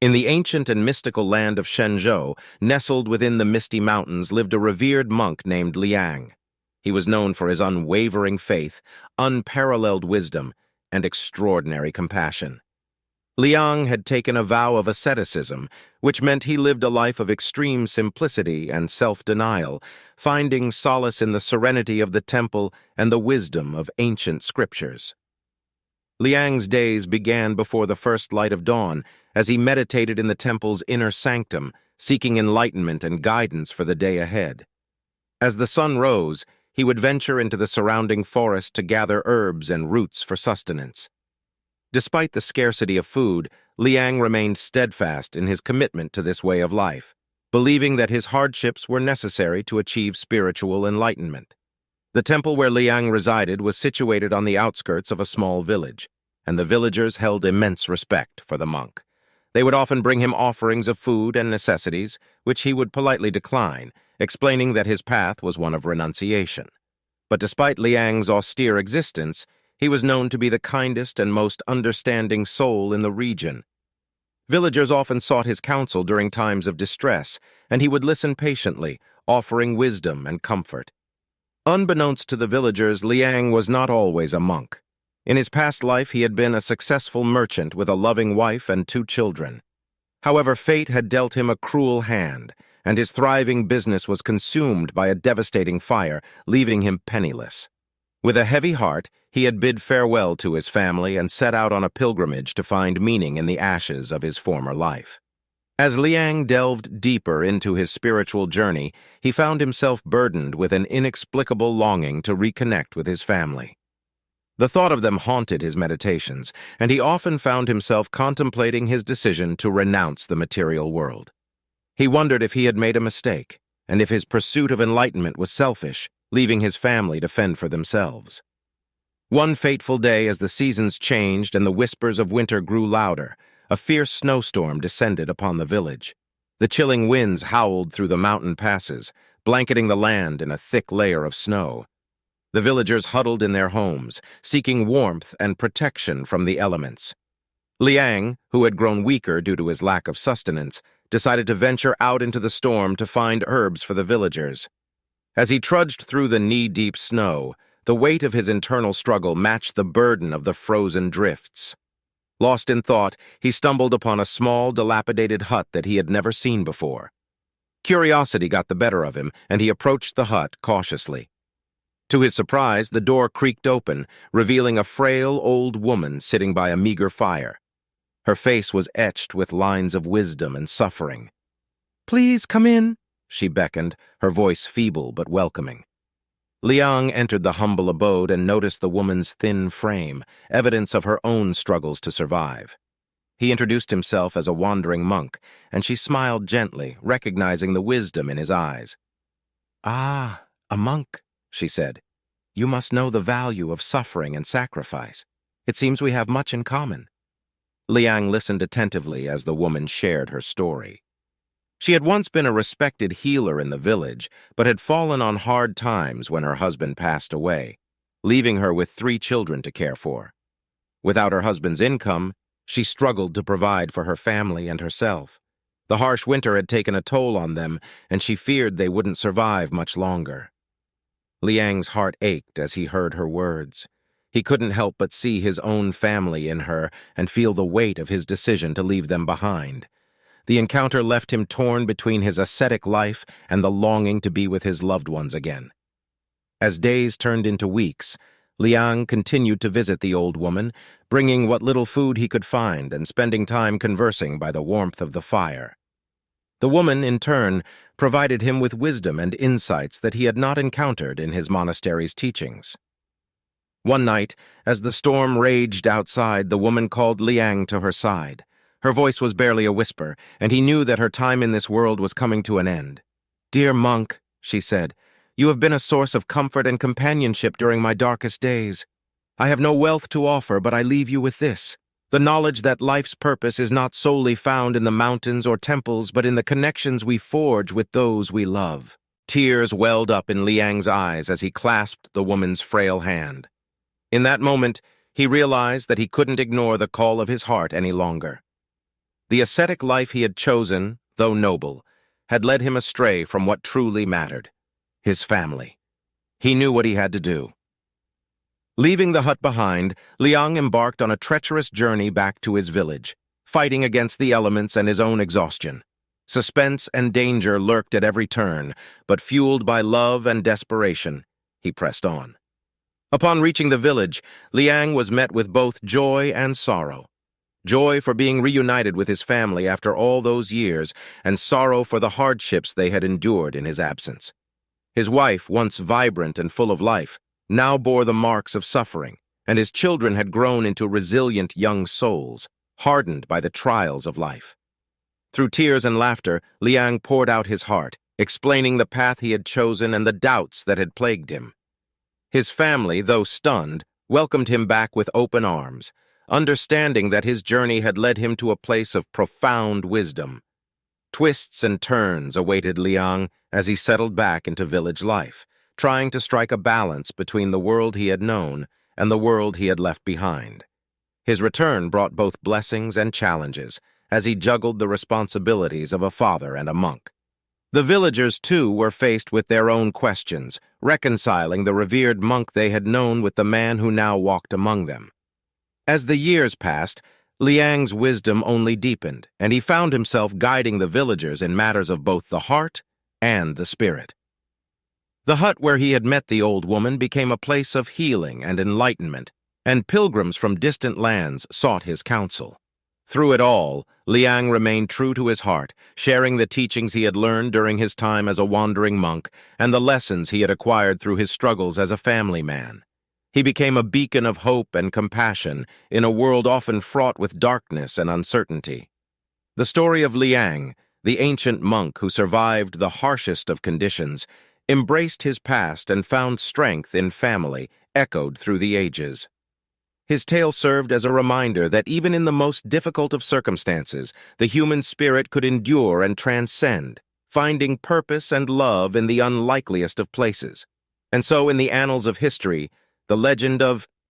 In the ancient and mystical land of Shenzhou, nestled within the misty mountains, lived a revered monk named Liang. He was known for his unwavering faith, unparalleled wisdom, and extraordinary compassion. Liang had taken a vow of asceticism, which meant he lived a life of extreme simplicity and self-denial, finding solace in the serenity of the temple and the wisdom of ancient scriptures. Liang's days began before the first light of dawn, as he meditated in the temple's inner sanctum, seeking enlightenment and guidance for the day ahead. As the sun rose, he would venture into the surrounding forest to gather herbs and roots for sustenance. Despite the scarcity of food, Liang remained steadfast in his commitment to this way of life, believing that his hardships were necessary to achieve spiritual enlightenment. The temple where Liang resided was situated on the outskirts of a small village, and the villagers held immense respect for the monk. They would often bring him offerings of food and necessities, which he would politely decline, explaining that his path was one of renunciation. But despite Liang's austere existence, he was known to be the kindest and most understanding soul in the region. Villagers often sought his counsel during times of distress, and he would listen patiently, offering wisdom and comfort. Unbeknownst to the villagers, Liang was not always a monk. In his past life, he had been a successful merchant with a loving wife and 2 children. However, fate had dealt him a cruel hand, and his thriving business was consumed by a devastating fire, leaving him penniless. With a heavy heart, he had bid farewell to his family and set out on a pilgrimage to find meaning in the ashes of his former life. As Liang delved deeper into his spiritual journey, he found himself burdened with an inexplicable longing to reconnect with his family. The thought of them haunted his meditations, and he often found himself contemplating his decision to renounce the material world. He wondered if he had made a mistake, and if his pursuit of enlightenment was selfish, leaving his family to fend for themselves. One fateful day, as the seasons changed and the whispers of winter grew louder, a fierce snowstorm descended upon the village. The chilling winds howled through the mountain passes, blanketing the land in a thick layer of snow. The villagers huddled in their homes, seeking warmth and protection from the elements. Liang, who had grown weaker due to his lack of sustenance, decided to venture out into the storm to find herbs for the villagers. As he trudged through the knee-deep snow, the weight of his internal struggle matched the burden of the frozen drifts. Lost in thought, he stumbled upon a small, dilapidated hut that he had never seen before. Curiosity got the better of him, and he approached the hut cautiously. To his surprise, the door creaked open, revealing a frail old woman sitting by a meager fire. Her face was etched with lines of wisdom and suffering. "Please come in," she beckoned, her voice feeble but welcoming. Liang entered the humble abode and noticed the woman's thin frame, evidence of her own struggles to survive. He introduced himself as a wandering monk, and she smiled gently, recognizing the wisdom in his eyes. "Ah, a monk," she said. "You must know the value of suffering and sacrifice. It seems we have much in common." Liang listened attentively as the woman shared her story. She had once been a respected healer in the village, but had fallen on hard times when her husband passed away, leaving her with 3 children to care for. Without her husband's income, she struggled to provide for her family and herself. The harsh winter had taken a toll on them, and she feared they wouldn't survive much longer. Liang's heart ached as he heard her words. He couldn't help but see his own family in her and feel the weight of his decision to leave them behind. The encounter left him torn between his ascetic life and the longing to be with his loved ones again. As days turned into weeks, Liang continued to visit the old woman, bringing what little food he could find and spending time conversing by the warmth of the fire. The woman, in turn, provided him with wisdom and insights that he had not encountered in his monastery's teachings. One night, as the storm raged outside, the woman called Liang to her side. Her voice was barely a whisper, and he knew that her time in this world was coming to an end. "Dear monk," she said, "you have been a source of comfort and companionship during my darkest days. I have no wealth to offer, but I leave you with this: the knowledge that life's purpose is not solely found in the mountains or temples, but in the connections we forge with those we love." Tears welled up in Liang's eyes as he clasped the woman's frail hand. In that moment, he realized that he couldn't ignore the call of his heart any longer. The ascetic life he had chosen, though noble, had led him astray from what truly mattered: his family. He knew what he had to do. Leaving the hut behind, Liang embarked on a treacherous journey back to his village, fighting against the elements and his own exhaustion. Suspense and danger lurked at every turn, but fueled by love and desperation, he pressed on. Upon reaching the village, Liang was met with both joy and sorrow. Joy for being reunited with his family after all those years, and sorrow for the hardships they had endured in his absence. His wife, once vibrant and full of life, now bore the marks of suffering, and his children had grown into resilient young souls, hardened by the trials of life. Through tears and laughter, Liang poured out his heart, explaining the path he had chosen and the doubts that had plagued him. His family, though stunned, welcomed him back with open arms, understanding that his journey had led him to a place of profound wisdom. Twists and turns awaited Liang as he settled back into village life, trying to strike a balance between the world he had known and the world he had left behind. His return brought both blessings and challenges, as he juggled the responsibilities of a father and a monk. The villagers, too, were faced with their own questions, reconciling the revered monk they had known with the man who now walked among them. As the years passed, Liang's wisdom only deepened, and he found himself guiding the villagers in matters of both the heart and the spirit. The hut where he had met the old woman became a place of healing and enlightenment, and pilgrims from distant lands sought his counsel. Through it all, Liang remained true to his heart, sharing the teachings he had learned during his time as a wandering monk and the lessons he had acquired through his struggles as a family man. He became a beacon of hope and compassion in a world often fraught with darkness and uncertainty. The story of Liang, the ancient monk who survived the harshest of conditions, embraced his past and found strength in family, echoed through the ages. His tale served as a reminder that even in the most difficult of circumstances, the human spirit could endure and transcend, finding purpose and love in the unlikeliest of places. And so, in the annals of history, the legend of